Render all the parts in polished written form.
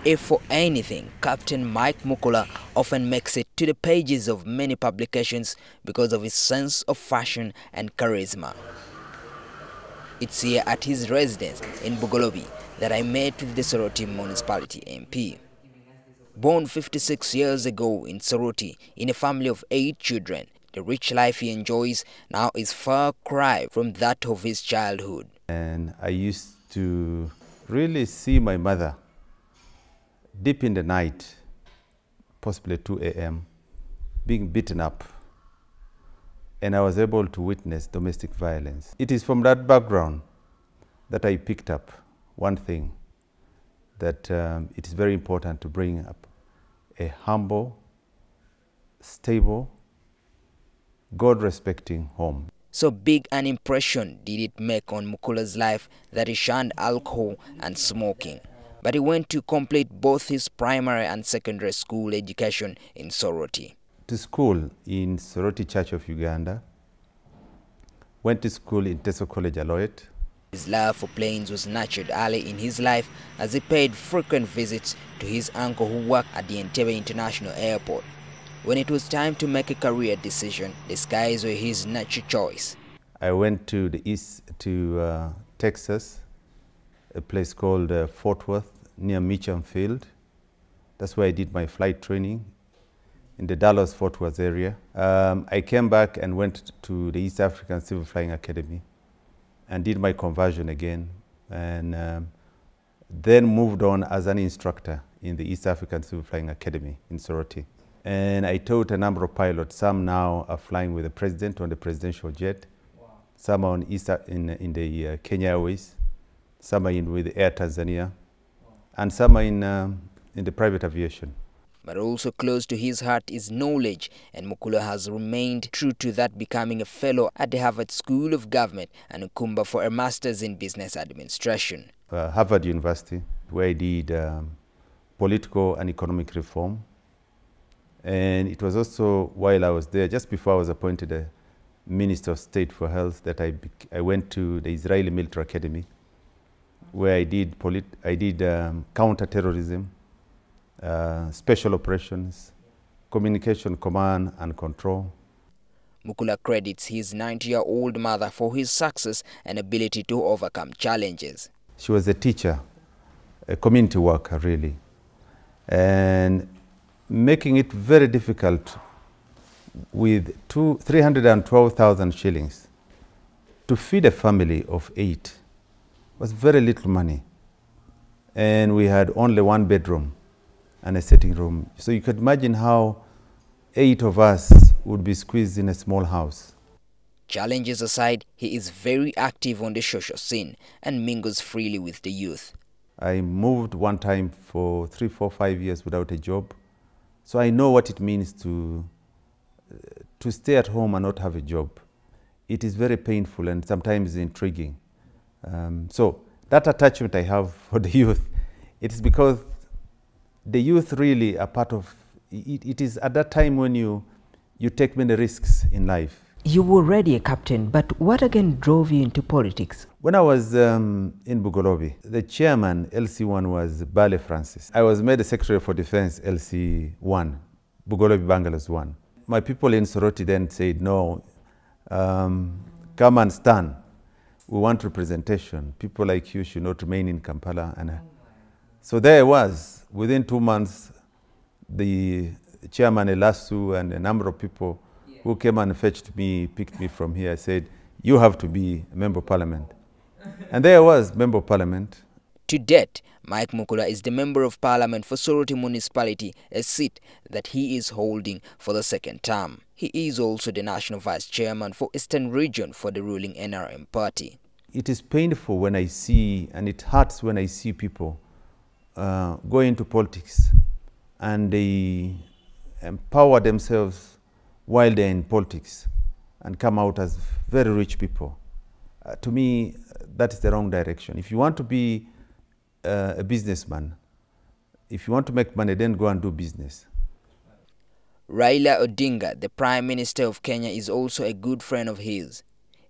If for anything, Captain Mike Mukula often makes it to the pages of many publications because of his sense of fashion and charisma. It's here at his residence in Bugolobi that I met with the Soroti Municipality MP. Born 56 years ago in Soroti in a family of 8 children, the rich life he enjoys now is far cry from that of his childhood. And I used to really see my mother deep in the night, possibly 2 a.m., being beaten up. And I was able to witness domestic violence. It is from that background that I picked up one thing, that it is very important to bring up a humble, stable, God-respecting home. So big an impression did it make on Mukula's life that he shunned alcohol and smoking. But he went to complete both his primary and secondary school education in Soroti. To school in Soroti Church of Uganda, went to school in Teso College Aloet. His love for planes was nurtured early in his life as he paid frequent visits to his uncle who worked at the Entebbe International Airport. When it was time to make a career decision, the skies were his natural choice. I went to the east, to Texas, a place called Fort Worth, near Meacham Field. That's where I did my flight training, in the Dallas-Fort Worth area. I came back and went to the East African Civil Flying Academy and did my conversion again, and then moved on as an instructor in the East African Civil Flying Academy in Soroti. And I taught a number of pilots. Some now are flying with the president on the presidential jet. Wow. Some are in the Kenya Airways. Some are with Air Tanzania. Wow. And some are in the private aviation. But also close to his heart is knowledge, and Mukula has remained true to that, becoming a fellow at the Harvard School of Government and Ukumba for a master's in business administration. Harvard University, where I did political and economic reform. And it was also while I was there, just before I was appointed a Minister of State for Health, that I went to the Israeli Military Academy, where I did counter-terrorism, special operations, communication command and control. Mukula credits his 90-year-old mother for his success and ability to overcome challenges. She was a teacher, a community worker really, and making it very difficult with 312,000 shillings to feed a family of 8 was very little money. And we had only 1 bedroom and a sitting room. So you could imagine how 8 of us would be squeezed in a small house. Challenges aside, he is very active on the social scene and mingles freely with the youth. I moved one time for 3, 4, 5 years without a job. So I know what it means to stay at home and not have a job. It is very painful and sometimes intriguing. So that attachment I have for the youth, it is because the youth really are part of, it is at that time when you take many risks in life. You were already a captain, but what again drove you into politics? When I was in Bugolobi, the chairman, LC1, was Bale Francis. I was made the Secretary for Defense, LC1, Bugolobi Bangalos 1. My people in Soroti then said, no, come and stand. We want representation. People like you should not remain in Kampala. And so there I was. Within 2 months, the chairman, Elasu, and a number of people who came and fetched me, picked me from here, said, you have to be a member of parliament. And there I was, member of parliament. To date, Mike Mukula is the member of parliament for Soroti Municipality, a seat that he is holding for the 2nd term. He is also the national vice chairman for Eastern Region for the ruling NRM party. It is painful when I see, and it hurts when I see people go into politics and they empower themselves while they're in politics and come out as very rich people. To me, that is the wrong direction. If you want to be a businessman, if you want to make money, then go and do business. Raila Odinga, the Prime Minister of Kenya, is also a good friend of his.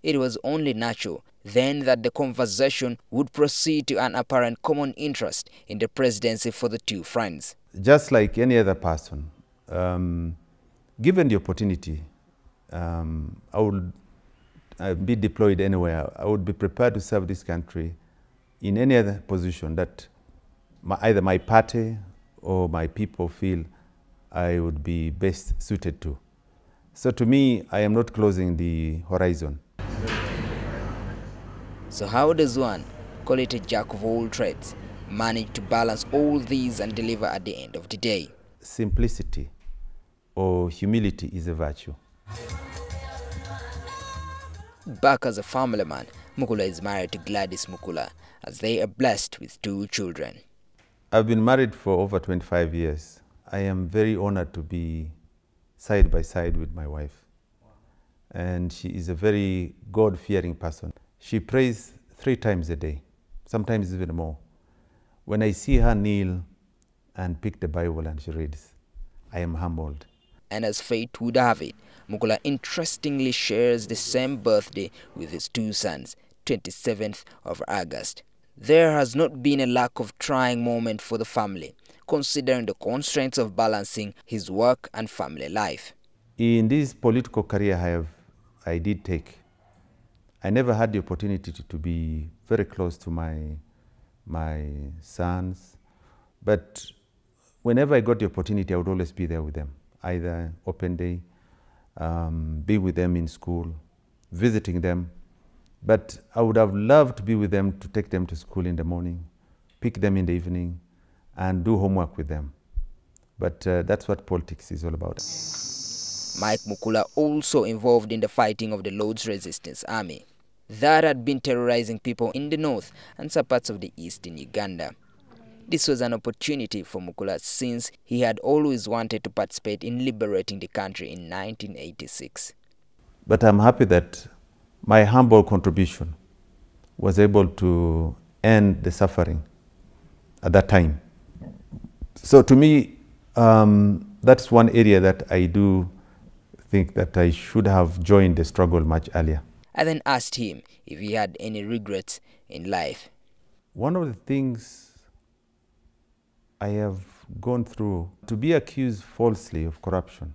It was only natural then that the conversation would proceed to an apparent common interest in the presidency for the two friends. Just like any other person, given the opportunity, I would be deployed anywhere. I would be prepared to serve this country in any other position that either my party or my people feel I would be best suited to. So to me, I am not closing the horizon. So how does one, call it a jack of all trades, manage to balance all these and deliver at the end of the day? Simplicity or humility is a virtue. Back as a family man, Mukula is married to Gladys Mukula, as they are blessed with 2 children. I've been married for over 25 years. I am very honored to be side by side with my wife. And she is a very God-fearing person. She prays 3 times a day, sometimes even more. When I see her kneel and pick the Bible and she reads, I am humbled. And as fate would have it, Mukula interestingly shares the same birthday with his 2 sons, 27th of August. There has not been a lack of trying moment for the family, considering the constraints of balancing his work and family life. In this political career I did take, I never had the opportunity to be very close to my sons, but whenever I got the opportunity, I would always be there with them, either open day, be with them in school, visiting them. But I would have loved to be with them, to take them to school in the morning, pick them in the evening, and do homework with them. But that's what politics is all about. Mike Mukula also involved in the fighting of the Lord's Resistance Army that had been terrorizing people in the north and some parts of the east in Uganda. This was an opportunity for Mukula since he had always wanted to participate in liberating the country in 1986. But I'm happy that my humble contribution was able to end the suffering at that time. So to me, that's one area that I do think that I should have joined the struggle much earlier. I then asked him if he had any regrets in life. One of the things I have gone through, to be accused falsely of corruption,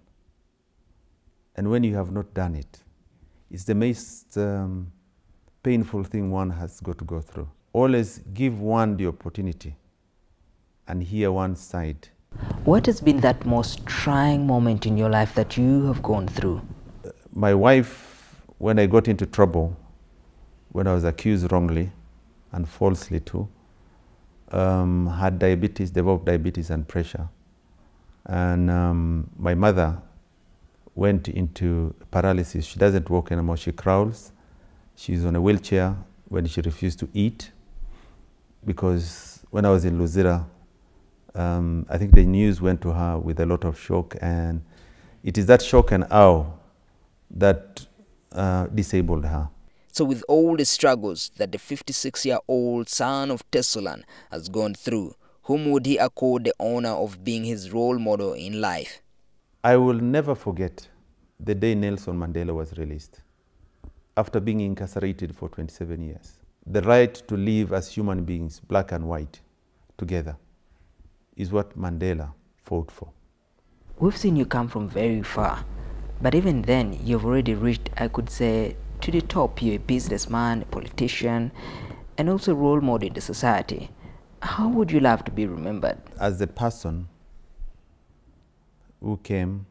and when you have not done it, it's the most painful thing one has got to go through. Always give one the opportunity and hear one side. What has been that most trying moment in your life that you have gone through? My wife, when I got into trouble, when I was accused wrongly and falsely too, had diabetes, developed diabetes and pressure. And my mother went into paralysis. She doesn't walk anymore, she crawls. She's on a wheelchair when she refused to eat. Because when I was in Luzira, I think the news went to her with a lot of shock, and it is that shock and awe that disabled her. So with all the struggles that the 56-year-old son of Tessulan has gone through, whom would he accord the honor of being his role model in life? I will never forget the day Nelson Mandela was released, after being incarcerated for 27 years. The right to live as human beings, black and white, together, is what Mandela fought for. We've seen you come from very far, but even then, you've already reached, I could say, to the top. You're a businessman, a politician, and also a role model in the society. How would you love to be remembered? As a person who came,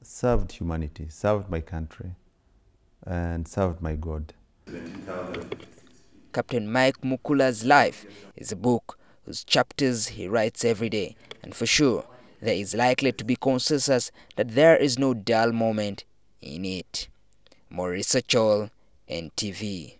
served humanity, served my country, and served my God. Captain Mike Mukula's life is a book whose chapters he writes every day, and for sure, there is likely to be consensus that there is no dull moment in it. Maurice Ochol, NTV.